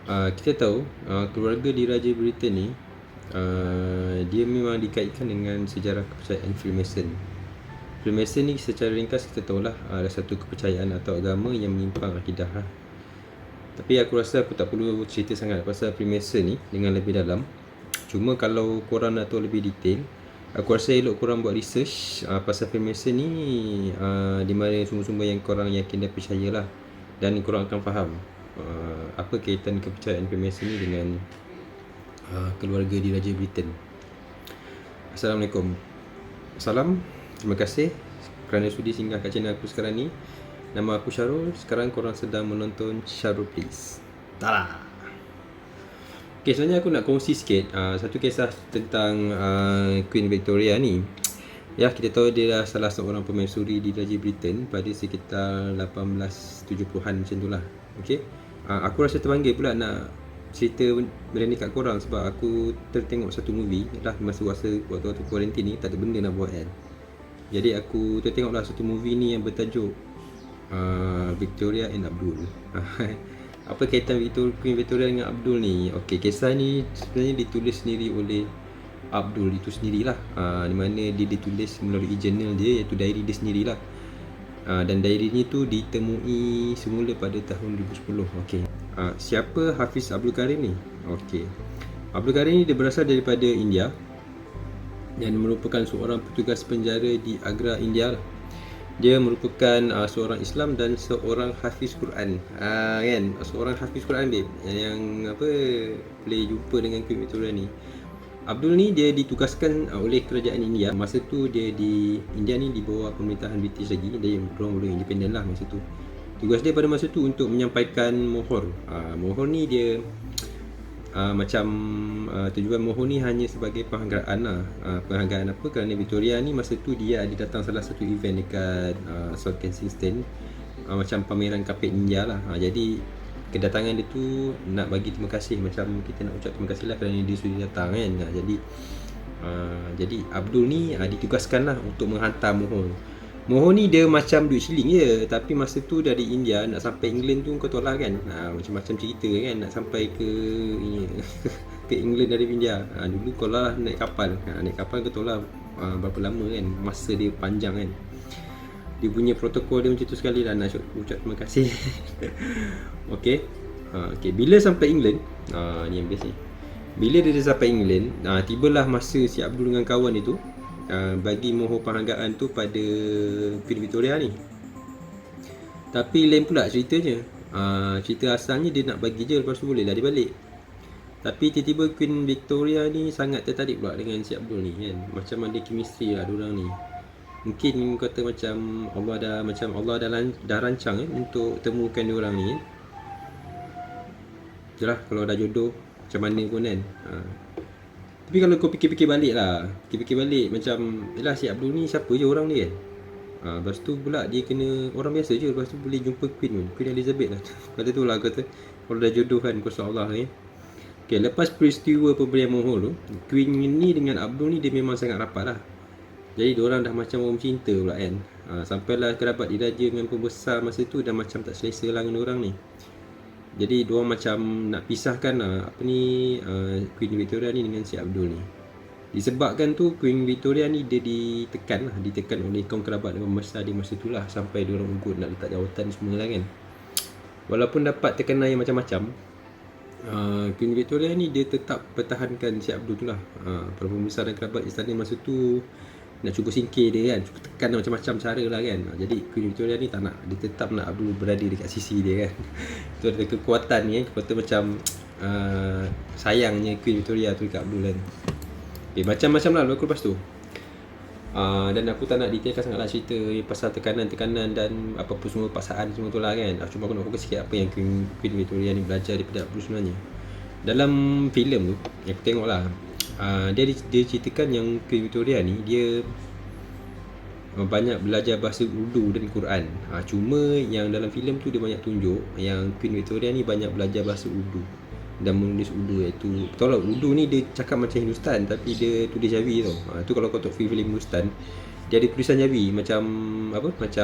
Kita tahu keluarga diraja Britain ni dia memang dikaitkan dengan sejarah kepercayaan Freemason. Freemason ni secara ringkas kita tahulah ada satu kepercayaan atau agama yang menyimpang akidah lah. Tapi aku rasa aku tak perlu cerita sangat pasal Freemason ni dengan lebih dalam. Cuma kalau korang nak tahu lebih detail, aku rasa elok korang buat research pasal Freemason ni di mana sumber-sumber yang korang yakin dan percaya lah. Dan korang akan faham apa kaitan kepercayaan Freemason ni dengan keluarga diraja Britain. Assalamualaikum. Salam. Terima kasih kerana sudi singgah kat channel aku sekarang ni. Nama aku Syarul. Sekarang korang sedang menonton Syarul Please. Tada! Okay, sebenarnya aku nak kongsi sikit satu kisah tentang Queen Victoria ni. Ya, kita tahu dia adalah salah seorang permaisuri di Raja Britain pada sekitar 1870-an macam tu lah. Okay, aku rasa terpanggil pula nak cerita benda ni kat korang sebab aku tertengok satu movie lah masa waktu quarantine ni, tak ada benda nak buat kan. Jadi aku tertengok lah satu movie ni yang bertajuk Victoria and Abdul. Apa kaitan Queen Victoria dengan Abdul ni? Okey, kisah ni sebenarnya ditulis sendiri oleh Abdul itu sendirilah. Di mana dia ditulis melalui jurnal dia, iaitu diary dia sendirilah. Dan diary ni tu ditemui semula pada tahun 2010. Okey. Siapa Hafiz Abdul Karim ni? Okey. Abdul Karim ni dia berasal daripada India dan merupakan seorang petugas penjara di Agra, India lah. Dia merupakan seorang Islam dan seorang hafiz Quran. Kan, seorang hafiz Quran babe, yang apa boleh jumpa dengan Queen Victoria ni. Abdul ni dia ditugaskan oleh kerajaan India. Masa tu dia di India ni di bawah pemerintahan British lagi. Dia belum independen lah masa tu. Tugas dia pada masa tu untuk menyampaikan mohon. Mohon ni dia tujuan mohon ni hanya sebagai penghargaan lah. Penghargaan apa? Kerana Victoria ni masa tu dia ada datang salah satu event dekat South Kensington, macam pameran kapit India lah. Jadi kedatangan dia tu nak bagi terima kasih, macam kita nak ucap terima kasih lah kerana dia sudi datang kan. Jadi Abdul ni ditugaskan lah untuk menghantar mohon. Mohon ni dia macam duit shilling je, tapi masa tu dari India nak sampai England tu kau tahu lah kan, macam-macam cerita kan nak sampai ke ke England dari India. Dulu kau lah naik kapal, naik kapal kau tahu lah berapa lama kan, masa dia panjang kan. Dia punya protokol dia macam tu sekali lah, nak ucap terima kasih. Okay. Bila sampai England, ni yang best ni. Bila dia dah sampai England, tibalah masa si Abdul dengan kawan itu bagi mohon penghargaan tu pada Queen Victoria ni. Tapi lain pula ceritanya. Cerita asalnya dia nak bagi je, lepas tu boleh lah dia balik. Tapi tiba-tiba Queen Victoria ni sangat tertarik pula dengan si Abdul ni kan. Macam ada chemistry lah diorang ni. Mungkin kata macam Allah dah rancang untuk temukan diorang ni kan. Yalah, kalau dah jodoh macam mana pun kan. Tapi kalau kau fikir-fikir balik macam yalah, si Abdul ni siapa je orang ni kan. Lepas tu pula dia kena orang biasa je, lepas tu boleh jumpa Queen Elizabeth lah. Pada tu lah kata kalau dah jodoh kan, kuasa Allah ni. Okay, lepas peristiwa pemberian mohon tu, Queen ni dengan Abdul ni dia memang sangat rapat lah. Jadi diorang dah macam orang cinta pula kan. Sampailah kerabat diraja dengan pembesar masa tu dah macam tak selesa lah dengan diorang ni. Jadi diorang macam nak pisahkan Queen Victoria ni dengan si Abdul ni. Disebabkan tu Queen Victoria ni dia ditekan oleh kaum kerabat dan pembesar dia masa tu lah, sampai diorang ugut nak letak jawatan semua lah kan. Walaupun dapat tekanan yang macam-macam, Queen Victoria ni dia tetap pertahankan si Abdul tu lah. Para pembesar dan kerabat istana masa tu nak cuba singkir dia kan, cuba tekan macam-macam cara lah kan. Jadi Queen Victoria ni tak nak, dia tetap nak Abdul berada dekat sisi dia kan. Itu ada kekuatan ni kan, kekuatan macam sayangnya Queen Victoria tu dekat Abdul kan. Macam-macam lah berlaku lepas tu. Dan aku tak nak detailkan sangat lah cerita pasal tekanan-tekanan dan apa-apa semua paksaan semua tu lah kan. Cuma aku nak fokus sikit apa yang Queen Victoria ni belajar daripada Abdul sebenarnya. Dalam filem tu yang aku tengok lah, dia ceritakan yang Queen Victoria ni dia banyak belajar bahasa Urdu dan Quran. Cuma yang dalam filem tu dia banyak tunjuk yang Queen Victoria ni banyak belajar bahasa Urdu dan menulis Urdu, iaitu tahu lah Urdu ni dia cakap macam Hindustan tapi dia tulis Jawi tau. Tu kalau kau tengok filem Hindustan, dia ada tulisan Jawi macam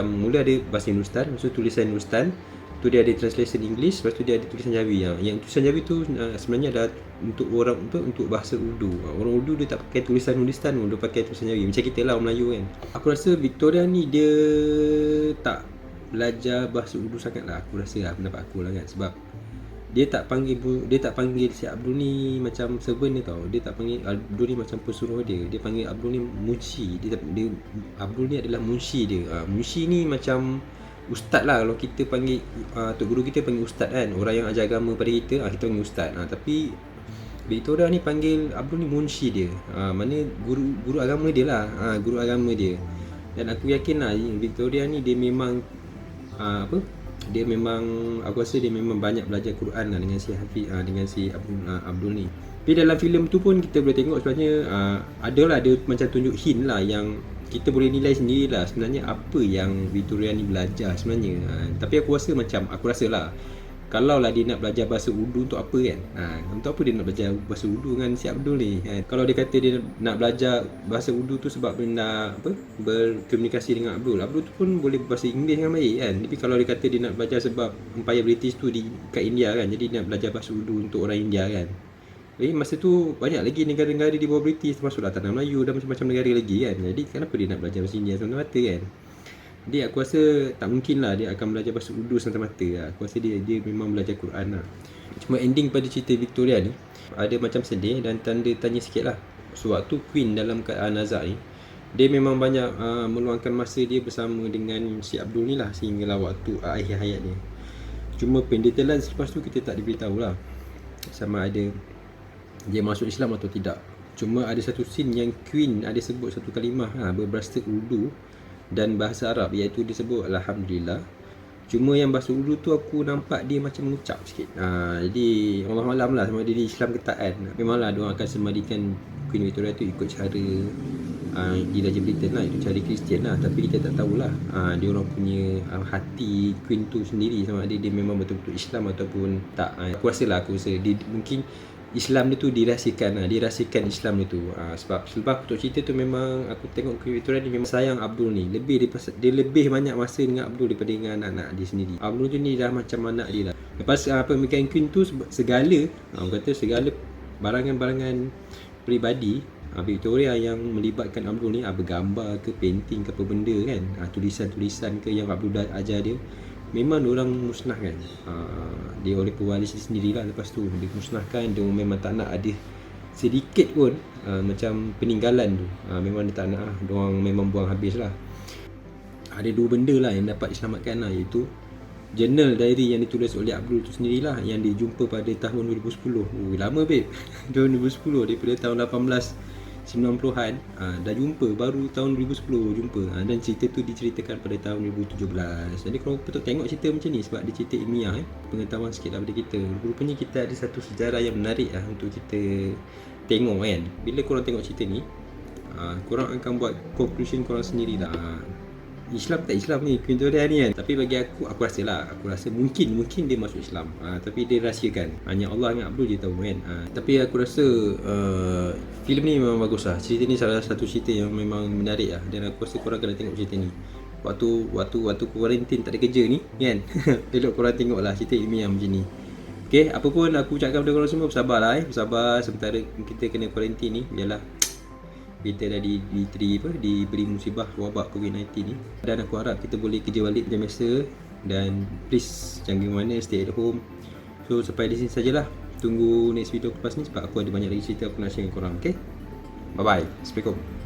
mula ada bahasa Hindustan, lepas tu tulisan Hindustan, tu dia ada translation English, lepas tu dia ada tulisan Jawi. Yang tulisan Jawi tu sebenarnya adalah untuk orang untuk bahasa Urdu. Orang Urdu dia tak pakai tulisan Hindustan, dia pakai tulisan Jawi. Macam kita lah orang Melayu kan. Aku rasa Victoria ni dia tak belajar bahasa Urdu sangat lah, aku rasa lah, pendapat aku lah kan. Sebab dia tak panggil si Abdul ni macam servant dia tau. Dia tak panggil Abdul ni macam pesuruh dia. Dia panggil Abdul ni munshi. Abdul ni adalah munshi dia. Munshi ni macam ustaz lah. Kalau kita panggil tok guru kita panggil ustaz kan, orang yang ajar agama pada kita, kita panggil ustaz. Tapi Victoria ni panggil Abdul ni munshi dia. Mana guru agama dia lah. Guru agama dia. Dan aku yakin lah Victoria ni dia memang dia memang, aku rasa dia memang banyak belajar Quran lah dengan si Hafiz, dengan si Abdul ni. Tapi dalam filem tu pun kita boleh tengok sebenarnya adalah dia macam tunjuk hint lah yang kita boleh nilai sendirilah sebenarnya apa yang Victoria ni belajar sebenarnya. Tapi aku rasa lah kalau lah dia nak belajar bahasa Urdu untuk apa kan? Untuk apa dia nak belajar bahasa Urdu dengan si Abdul ni? Kalau dia kata dia nak belajar bahasa Urdu tu sebab dia nak berkomunikasi dengan Abdul. Abdul tu pun boleh bahasa Inggeris dengan baik kan. Tapi kalau dia kata dia nak belajar sebab Empire British tu kat India kan, jadi dia nak belajar bahasa Urdu untuk orang India kan. Jadi masa tu banyak lagi negara-negara di bawah British, termasuklah Tanah Melayu dan macam-macam negara lagi kan. Jadi kenapa dia nak belajar bahasa India semata-mata kan? Jadi aku rasa tak mungkin lah dia akan belajar bahasa Urdu semata-mata lah. Aku rasa dia memang belajar Quran lah. Cuma ending pada cerita Victoria ni ada macam sedih dan tanda tanya sikit lah. Sewaktu Queen dalam keadaan nazak ni, dia memang banyak meluangkan masa dia bersama dengan si Abdul ni lah sehinggalah waktu akhir hayat dia. Cuma pendetailan selepas tu kita tak diberitahu lah sama ada dia masuk Islam atau tidak. Cuma ada satu scene yang Queen ada sebut satu kalimah berberasta Urdu dan bahasa Arab, iaitu dia sebut Alhamdulillah. Cuma yang bahasa Urdu tu aku nampak dia macam mengucap sikit. Jadi Allah malam lah sama dia di Islam ke tak kan. Memanglah diorang akan semadikan Queen Victoria tu ikut cara di Raja Britain lah, itu cara Kristian lah. Tapi kita tak tahulah diorang punya hati Queen tu sendiri sama ada dia memang betul-betul Islam ataupun tak. Aku rasa dia mungkin Islam dia tu dirahsiakan Islam dia tu. Sebab selepas aku cerita tu memang aku tengok Queen Victoria ni memang sayang Abdul ni. Dia lebih banyak masa dengan Abdul daripada dengan anak-anak dia sendiri. Abdul tu ni dah macam anak dia lah. Lepas pemikiran Queen tu segala orang kata segala barangan-barangan peribadi Victoria yang melibatkan Abdul ni, bergambar ke, painting ke apa benda kan, tulisan-tulisan ke yang Abdul dah ajar dia, memang diorang musnahkan. Dia oleh pewaris dia sendirilah. Lepas tu dia musnahkan. Dia memang tak nak ada sedikit pun macam peninggalan tu. Memang dia tak nak lah. Diorang memang buang habis lah. Ada dua benda lah yang dapat diselamatkan lah, iaitu journal diary yang ditulis oleh Abdul tu sendirilah, yang dia jumpa pada tahun 2010. Lama babe. Tahun 2010, daripada tahun 1890-an dah jumpa, baru tahun 2010 jumpa. Dan cerita tu diceritakan pada tahun 2017. Jadi korang patut tengok cerita macam ni sebab dia cerita ilmiah, pengetahuan sikit daripada kita. Rupanya kita ada satu sejarah yang menarik untuk kita tengok kan. Bila korang tengok cerita ni, korang akan buat conclusion korang sendirilah. Islam tak Islam ni Queen Victoria ni kan. Tapi bagi aku rasa mungkin dia masuk Islam. Tapi dia rahsiakan. Hanya Allah dengan Abdul je tahu kan. Tapi aku rasa filem ni memang bagus lah. Cerita ni salah satu cerita yang memang menarik lah. Dan aku rasa korang kena tengok cerita ni. Waktu quarantine tak ada kerja ni kan. Elok korang tengok lah cerita ilmiah macam ni. Okay, apa pun aku ucapkan kepada korang semua, bersabar lah bersabar sementara kita kena quarantine ni. Biarlah kita dah diberi musibah wabak COVID-19 ni. Dan aku harap kita boleh kerja balik macam biasa. Dan please jangan pergi mana, stay at home. So sampai di sini sajalah. Tunggu next video lepas ni sebab aku ada banyak lagi cerita aku nak share dengan korang. Okay, bye bye. Assalamualaikum.